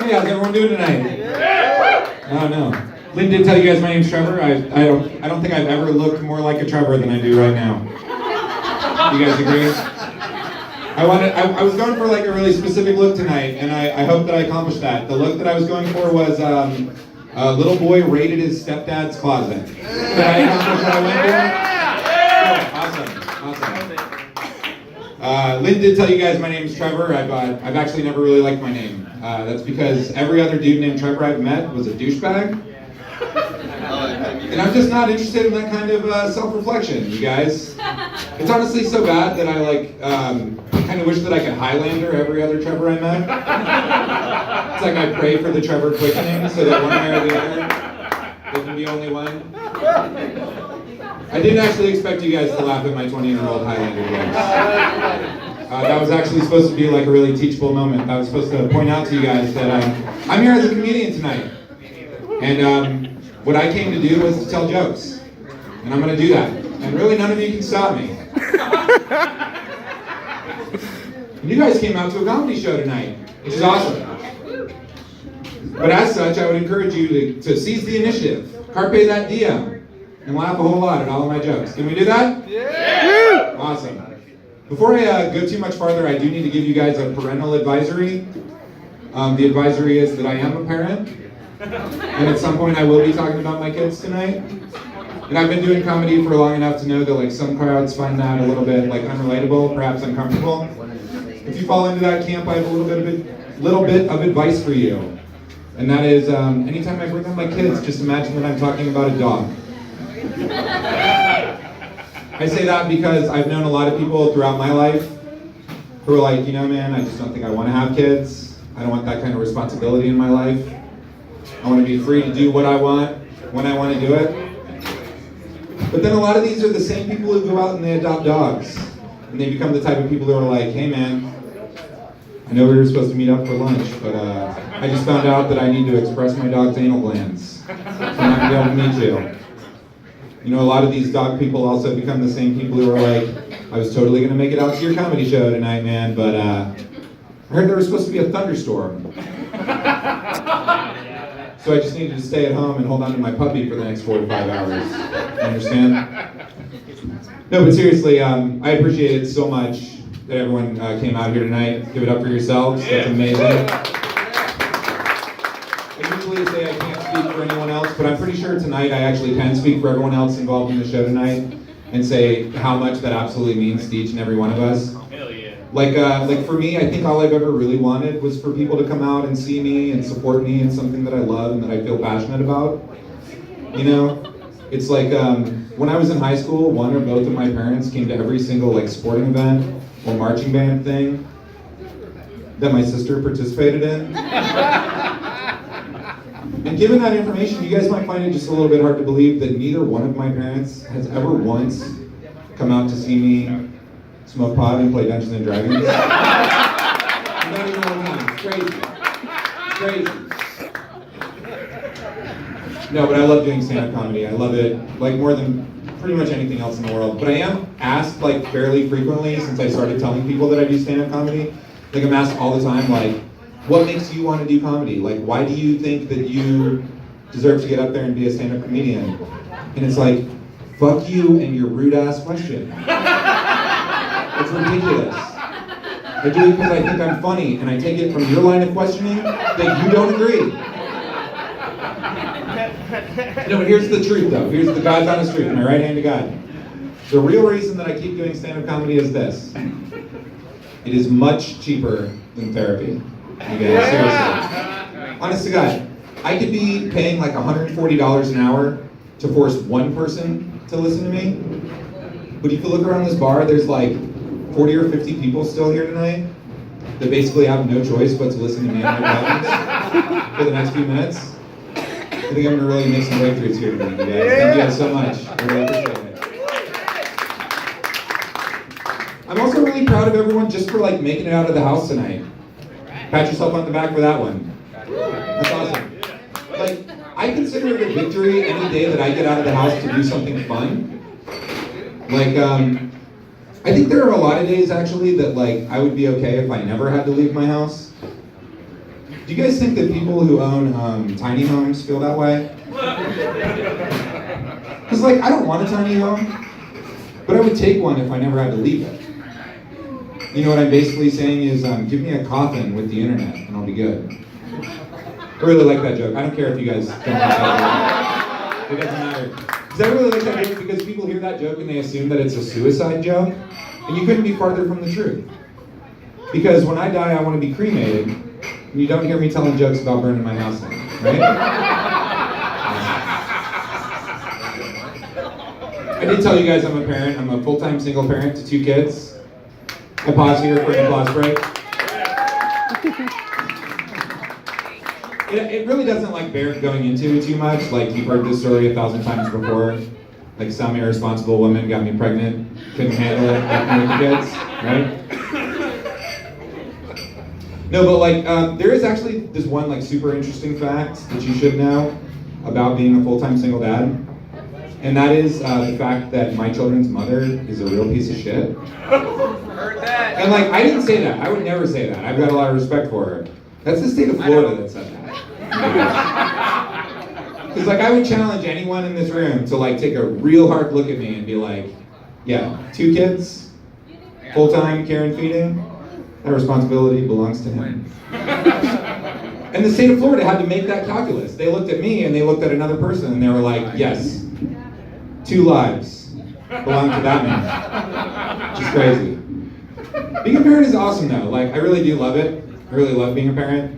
Hey, how's everyone doing tonight? Oh no. Lynn did tell you guys my name's Trevor. I don't think I've ever looked more like a Trevor than I do right now. You guys agree? I was going for like a really specific look tonight, and I hope that I accomplished that. The look that I was going for was a little boy raided his stepdad's closet. Did I accomplish what I went for? Cool. Awesome. Lynn did tell you guys my name is Trevor. I've actually never really liked my name. That's because every other dude named Trevor I've met was a douchebag. And I'm just not interested in that kind of self-reflection, you guys. It's honestly so bad that I kind of wish that I could Highlander every other Trevor I met. It's like I pray for the Trevor quickening so that one way or the other, there can be only one. I didn't actually expect you guys to laugh at my 20-year-old Highlander jokes. That was actually supposed to be like a really teachable moment. I was supposed to point out to you guys that I'm here as a comedian tonight. And what I came to do was to tell jokes. And I'm going to do that. And really none of you can stop me. And you guys came out to a comedy show tonight, which is awesome. But as such, I would encourage you to seize the initiative. Carpe that diem. And laugh a whole lot at all of my jokes. Can we do that? Yeah! Awesome. Before I go too much farther, I do need to give you guys a parental advisory. The advisory is that I am a parent. And at some point I will be talking about my kids tonight. And I've been doing comedy for long enough to know that like some crowds find that a little bit like unrelatable, perhaps uncomfortable. If you fall into that camp, I have a little bit of advice for you. And that is, anytime I bring up my kids, just imagine that I'm talking about a dog. I say that because I've known a lot of people throughout my life who are like, you know, man, I just don't think I want to have kids. I don't want that kind of responsibility in my life. I want to be free to do what I want, when I want to do it. But then a lot of these are the same people who go out and they adopt dogs. And they become the type of people who are like, hey man, I know we were supposed to meet up for lunch, but I just found out that I need to express my dog's anal glands. So I'm not going to be able to meet you. You know, a lot of these dog people also become the same people who are like, I was totally going to make it out to your comedy show tonight, man, but I heard there was supposed to be a thunderstorm. So I just needed to stay at home and hold on to my puppy for the next 4 to 5 hours. You understand? No, but seriously, I appreciate it so much that everyone came out here tonight. Give it up for yourselves. That's amazing. I usually say I can't speak for anyone else, but I'm pretty sure tonight I actually can speak for everyone else involved in the show tonight and say how much that absolutely means to each and every one of us. Hell yeah. Like for me, I think all I've ever really wanted was for people to come out and see me and support me in something that I love and that I feel passionate about. You know, it's like when I was in high school, one or both of my parents came to every single like sporting event or marching band thing that my sister participated in. And given that information, you guys might find it just a little bit hard to believe that neither one of my parents has ever once come out to see me smoke pot and play Dungeons and Dragons. Not even one time. It's crazy. It's crazy. No, but I love doing stand-up comedy. I love it like more than pretty much anything else in the world. But I am asked like fairly frequently since I started telling people that I do stand-up comedy. Like I'm asked all the time, like, what makes you want to do comedy? Like, why do you think that you deserve to get up there and be a stand-up comedian? And it's like, fuck you and your rude-ass question. It's ridiculous. I do it because I think I'm funny, and I take it from your line of questioning that you don't agree. No, but here's the truth, though. Here's the God's honest truth, my right hand to God. The real reason that I keep doing stand-up comedy is this. It is much cheaper than therapy. You guys, seriously. Honest to God, I could be paying like $140 an hour to force one person to listen to me. But if you look around this bar, there's like 40 or 50 people still here tonight that basically have no choice but to listen to me and my problems for the next few minutes. I think I'm going to really make some breakthroughs here tonight, you guys. Thank you guys so much. I really appreciate it. I'm also really proud of everyone just for like making it out of the house tonight. Pat yourself on the back for that one. That's awesome. Like, I consider it a victory any day that I get out of the house to do something fun. Like, I think there are a lot of days actually that like I would be okay if I never had to leave my house. Do you guys think that people who own tiny homes feel that way? Because like, I don't want a tiny home, but I would take one if I never had to leave it. You know what I'm basically saying is, give me a coffin with the internet and I'll be good. I really like that joke. I don't care if you guys don't like that joke. It doesn't matter. Because I really like that joke because people hear that joke and they assume that it's a suicide joke. And you couldn't be farther from the truth. Because when I die, I want to be cremated. And you don't hear me telling jokes about burning my house down, right? I did tell you guys I'm a parent. I'm a full-time single parent to 2 kids. I pause here for an applause break. It really doesn't like bear going into it too much. Like you've heard this story 1,000 times before. Like some irresponsible woman got me pregnant, couldn't handle it, left me with the kids, right? No, but like there is actually this one like super interesting fact that you should know about being a full-time single dad. And that is the fact that my children's mother is a real piece of shit. Heard that. And like, I didn't say that. I would never say that. I've got a lot of respect for her. That's the state of Florida that said that. Because like, I would challenge anyone in this room to like take a real hard look at me and be like, yeah, 2 kids, full-time care and feeding, that responsibility belongs to him. And the state of Florida had to make that calculus. They looked at me and they looked at another person and they were like, yes, 2 lives belong to that man. Which is crazy. Being a parent is awesome though. Like, I really do love it. I really love being a parent.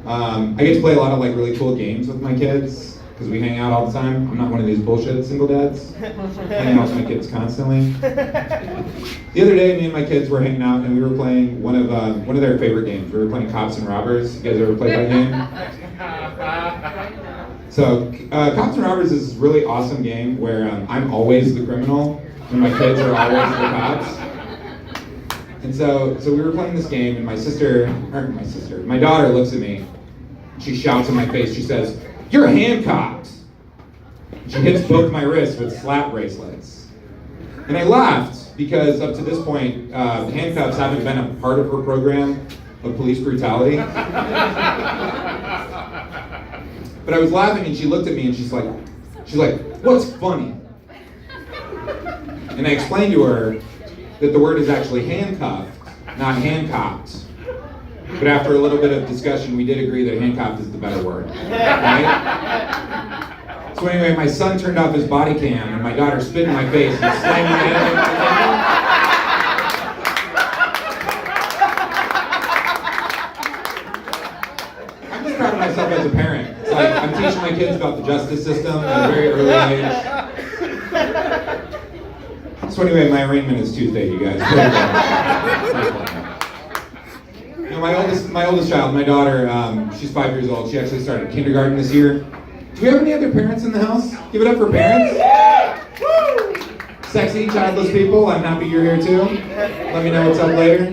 I get to play a lot of like really cool games with my kids because we hang out all the time. I'm not one of these bullshit single dads. Hanging out with my kids constantly. The other day, me and my kids were hanging out and we were playing one of their favorite games. We were playing Cops and Robbers. You guys ever played that game? So, Cops and Robbers is this really awesome game where I'm always the criminal and my kids are always the cops. And so we were playing this game and my daughter looks at me. She shouts in my face, she says, "You're handcuffed!" She hits both my wrists with slap bracelets. And I laughed because up to this point, handcuffs haven't been a part of her program of police brutality. But I was laughing and she looked at me and she's like, "What's funny?" And I explained to her that the word is actually handcuffed, not handcuffed. But after a little bit of discussion, we did agree that handcuffed is the better word, right? So anyway, my son turned off his body cam and my daughter spit in my face and slammed my head against the table. I'm just proud of myself as a parent. It's like I'm teaching my kids about the justice system at a very early age. So anyway, my arraignment is Tuesday, you guys. You know, my oldest child, my daughter, she's 5 years old. She actually started kindergarten this year. Do we have any other parents in the house? Give it up for parents. Woo! Sexy, childless people, I'm happy you're here too. Let me know what's up later.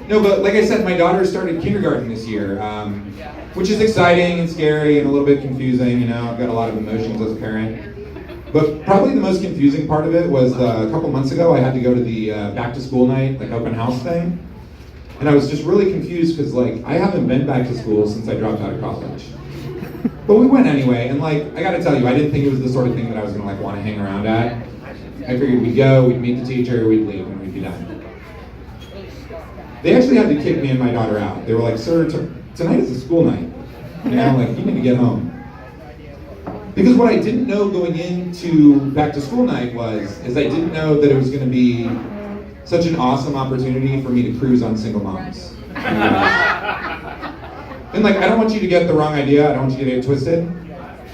No, but like I said, my daughter started kindergarten this year, which is exciting and scary and a little bit confusing. You know, I've got a lot of emotions as a parent. But probably the most confusing part of it was a couple months ago, I had to go to the back to school night, like open house thing. And I was just really confused because like, I haven't been back to school since I dropped out of college. But we went anyway, and like, I gotta tell you, I didn't think it was the sort of thing that I was gonna like wanna hang around at. I figured we'd go, we'd meet the teacher, we'd leave, and we'd be done. They actually had to kick me and my daughter out. They were like, "Sir, tonight is a school night. You know, like, you need to get home." Because what I didn't know going into back to school night is I didn't know that it was gonna be such an awesome opportunity for me to cruise on single moms. And like, I don't want you to get the wrong idea. I don't want you to get it twisted.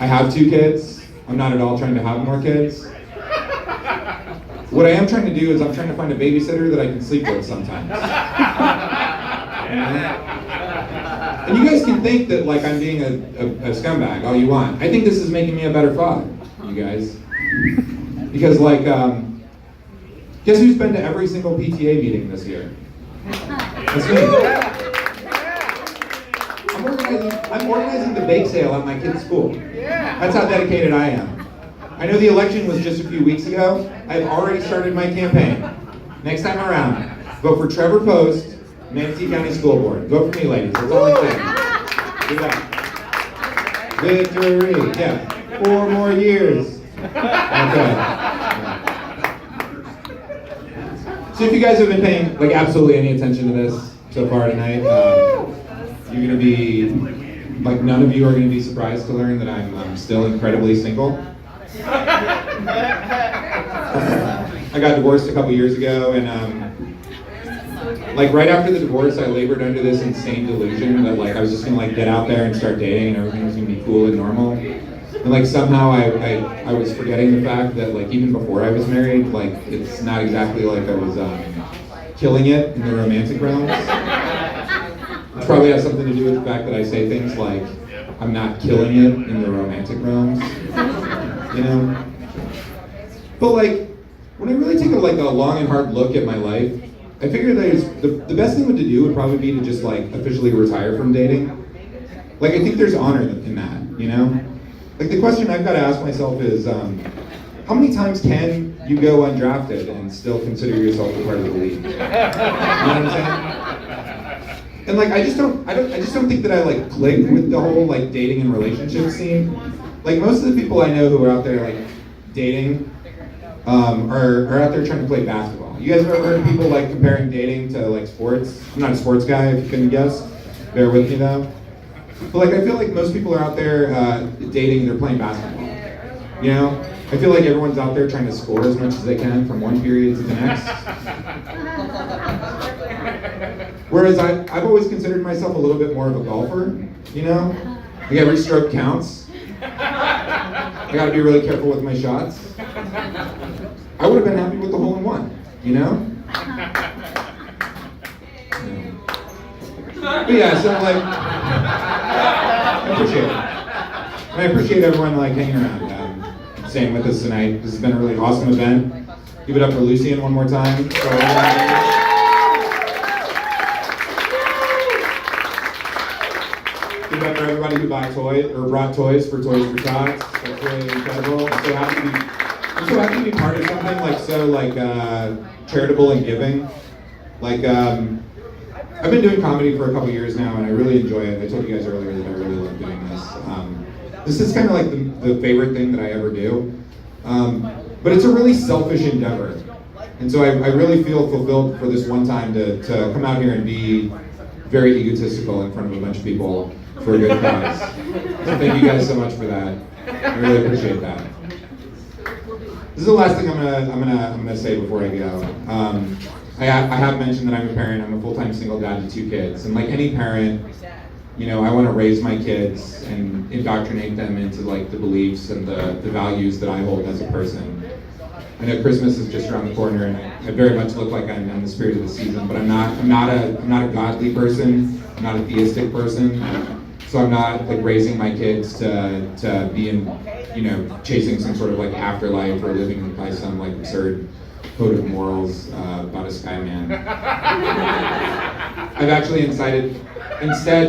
I have 2 kids. I'm not at all trying to have more kids. What I am trying to do is I'm trying to find a babysitter that I can sleep with sometimes. And you guys can think that like I'm being a scumbag all you want. I think this is making me a better father, you guys. Because like, guess who's been to every single PTA meeting this year? That's me. I'm organizing the bake sale at my kid's school. That's how dedicated I am. I know the election was just a few weeks ago. I've already started my campaign. Next time around, vote for Trevor Post, Manatee County School Board. Vote for me, ladies. That's all I'm saying. Do that. Victory. Yeah. 4 more years. Okay. So if you guys have been paying like absolutely any attention to this so far tonight, you're gonna be like none of you are gonna be surprised to learn that I'm still incredibly single. I got divorced a couple years ago, and like right after the divorce, I labored under this insane delusion that like I was just gonna like get out there and start dating, and everything was gonna be cool and normal. And like somehow I was forgetting the fact that like even before I was married, like it's not exactly like I was killing it in the romantic realms. It probably has something to do with the fact that I say things like I'm not killing it in the romantic realms, you know. But like when I really take a long and hard look at my life, I figured that the best thing to do would probably be to just like officially retire from dating. Like I think there's honor in that, you know. Like the question I've got to ask myself is, how many times can you go undrafted and still consider yourself a part of the league? You know what I'm saying? And like I just don't think that I like click with the whole like dating and relationship scene. Like most of the people I know who are out there like dating are out there trying to play basketball. You guys have ever heard of people like comparing dating to like sports? I'm not a sports guy, if you couldn't guess. Bear with me though. But like I feel like most people are out there dating, they're playing basketball. You know? I feel like everyone's out there trying to score as much as they can from one period to the next. Whereas I've always considered myself a little bit more of a golfer, you know? Like every stroke counts. I gotta be really careful with my shots. I would have been happy with the hole-in-one, you know? But yeah, so like, I appreciate it. And I appreciate everyone like hanging around, staying with us tonight. This has been a really awesome event. Give it up for Lucian one more time. Give it up for everybody who brought toys for Toys for Tots. That's really incredible. I'm so happy to be part of something like so like charitable and giving. Like I've been doing comedy for a couple years now, and I really enjoy it. I told you guys earlier that I really love doing this. This is kind of like the favorite thing that I ever do. But it's a really selfish endeavor. And so I really feel fulfilled for this one time to come out here and be very egotistical in front of a bunch of people for a good cause. So thank you guys so much for that. I really appreciate that. This is the last thing I'm gonna say before I go. I have mentioned that I'm a parent. I'm a full-time single dad to 2 kids, and like any parent, you know, I want to raise my kids and indoctrinate them into like the beliefs and the values that I hold as a person. I know Christmas is just around the corner, and I very much look like I'm in the spirit of the season, but I'm not a godly person. I'm not a theistic person, so I'm not like raising my kids to be in, you know, chasing some sort of like afterlife or living by some like absurd code of morals about a sky man. I've actually instead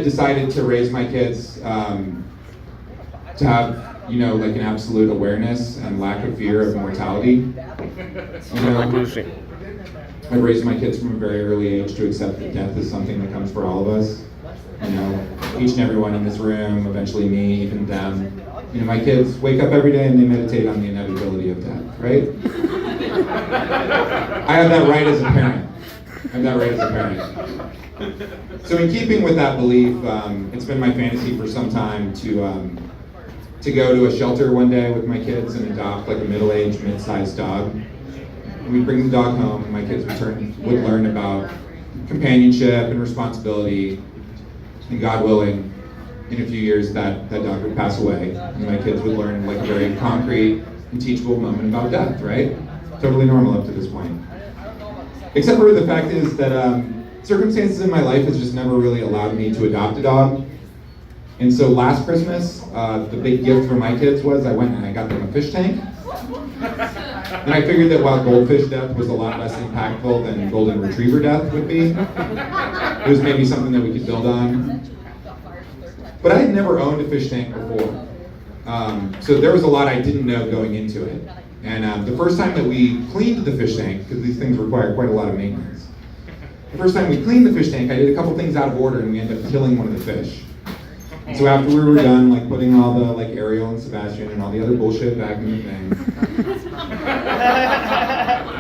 decided to raise my kids to have, you know, like an absolute awareness and lack of fear of mortality. You know, I've raised my kids from a very early age to accept that death is something that comes for all of us. You know, each and every one in this room, eventually me, even them. You know, my kids wake up every day and they meditate on the inevitability of death, right? I have that right as a parent. So in keeping with that belief, it's been my fantasy for some time to go to a shelter one day with my kids and adopt like a middle-aged, mid-sized dog. And we'd bring the dog home, and my kids would learn about companionship and responsibility. And God willing, in a few years that dog would pass away, and my kids would learn like a very concrete and teachable moment about death, right? Totally normal up to this point. Except for the fact is that circumstances in my life has just never really allowed me to adopt a dog. And so last Christmas, the big gift for my kids was I went and I got them a fish tank. And I figured that while goldfish death was a lot less impactful than golden retriever death would be, it was maybe something that we could build on. But I had never owned a fish tank before. So there was a lot I didn't know going into it. And the first time that we cleaned the fish tank, because these things require quite a lot of maintenance, the first time we cleaned the fish tank, I did a couple things out of order and we ended up killing one of the fish. And so after we were done, like putting all the like Ariel and Sebastian and all the other bullshit back in the thing,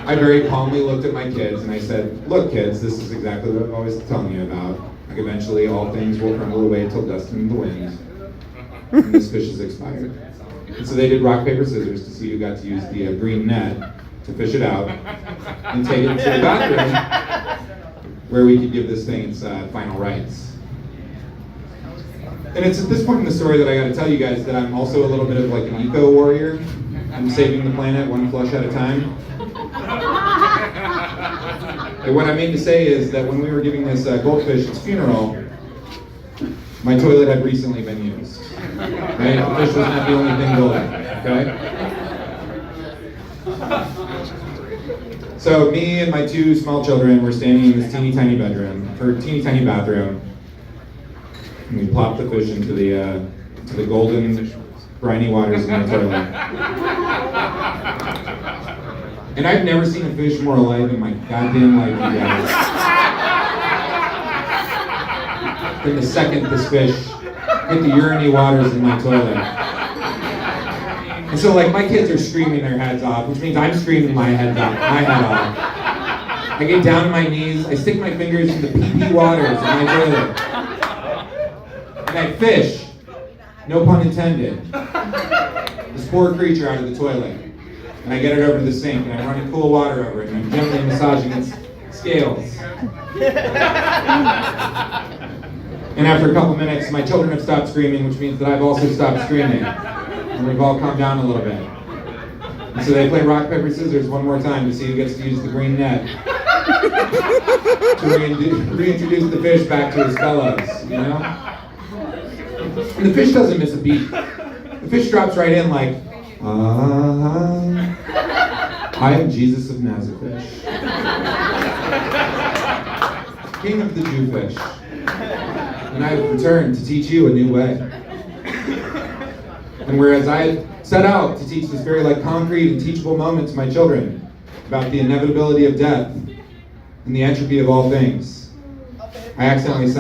I very calmly looked at my kids and I said, look kids, this is exactly what I'm always telling you about. Like eventually all things will crumble away till dust in the wind. And this fish is expired. And so they did rock, paper, scissors to see who got to use the green net to fish it out and take it to the bathroom where we could give this thing its final rites. And it's at this point in the story that I got to tell you guys that I'm also a little bit of like an eco warrior. I'm saving the planet one flush at a time. And what I mean to say is that when we were giving this goldfish its funeral, my toilet had recently been used. Right? The fish was not the only thing golden. Okay? So me and my two small children were standing in this teeny tiny teeny tiny bathroom. And we plopped the fish into the golden, briny waters of the toilet. And I've never seen a fish more alive in my goddamn life, you guys. Than the second this fish hit the urine waters in my toilet. And so, like, my kids are screaming their heads off, which means I'm screaming my head off. I get down on my knees, I stick my fingers in the pee-pee waters in my toilet. And I fish, no pun intended, this poor creature out of the toilet. And I get it over to the sink, and I'm running cool water over it, and I'm gently massaging its scales. And after a couple minutes, my children have stopped screaming, which means that I've also stopped screaming. And we've all calmed down a little bit. And so they play rock, paper, scissors one more time to see who gets to use the green net to reintroduce the fish back to his fellows, you know? And the fish doesn't miss a beat. The fish drops right in like, I am Jesus of Nazareth, King of the Jewfish, and I have returned to teach you a new way. And whereas I set out to teach this very like concrete and teachable moment to my children about the inevitability of death and the entropy of all things, I accidentally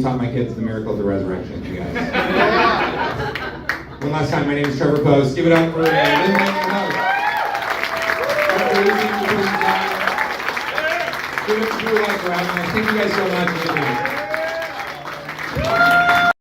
taught my kids the miracle of the resurrection, you guys. One last time, my name is Trevor Post. Give it up for Lynn and Give it to Brewlife for having us. Thank you guys so much.